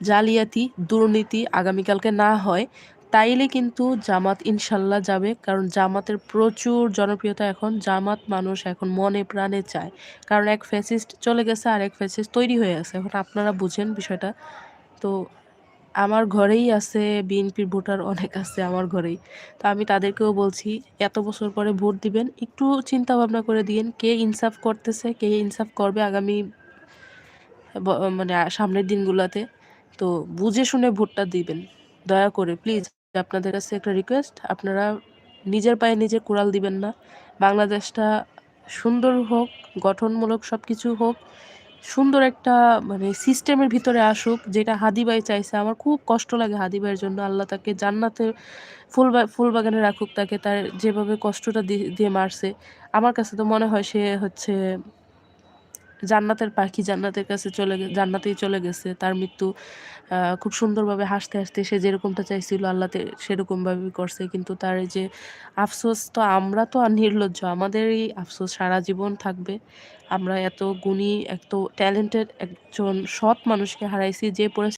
জালিয়াতি, দুর্নীতি আগামীকালকে না হয়, তাইলে কিন্তু জামাত ইনশাল্লাহ যাবে। কারণ জামাতের প্রচুর জনপ্রিয়তা এখন। জামাত মানুষ এখন মনে প্রাণে চায়। কারণ এক ফ্যাসিস্ট চলে গেছে, আরেক ফ্যাসিস্ট তৈরি হয়ে আছে। এখন আপনারা বুঝেন বিষয়টা। তো আমার ঘরেই আছে বিএনপির ভোটার অনেক আছে আমার ঘরেই। তো আমি তাদেরকেও বলছি, এত বছর পরে ভোট দিবেন, একটু চিন্তা ভাবনা করে দিয়েন কে ইনসাফ করতেছে, কে ইনসাফ করবে আগামী মানে সামনের দিনগুলোতে। তো বুঝে শুনে ভোটটা দিবেন দয়া করে প্লিজ। আপনাদের কাছে একটা রিকোয়েস্ট, আপনারা নিজের পায়ে নিজে কুড়াল দিবেন না। বাংলাদেশটা সুন্দর হোক, গঠনমূলক সব কিছু হোক, সুন্দর একটা মানে সিস্টেমের ভিতরে আসুক, যেটা হাদি ভাই চাইছে। আমার খুব কষ্ট লাগে হাদি ভাইয়ের জন্য। আল্লাহ তাকে জান্নাতে ফুল বাগানে রাখুক তাকে, তার যেভাবে কষ্টটা দিয়ে মারছে। আমার কাছে তো মনে হয় সে হচ্ছে জান্নাতের পাখি, জান্নাতের কাছে জান্নাতেই চলে গেছে। তার মৃত্যু খুব সুন্দরভাবে হাসতে হাসতে সে যেরকমটা চাইছিল আল্লাহ সেরকমভাবেই করছে। কিন্তু তার এই যে আফসোস, তো আমরা তো আর নির্লজ্জ, আমাদের এই আফসোস সারা জীবন থাকবে। আমরা এত গুণী, এত ট্যালেন্টেড একজন সৎ মানুষকে হারাইছি, যে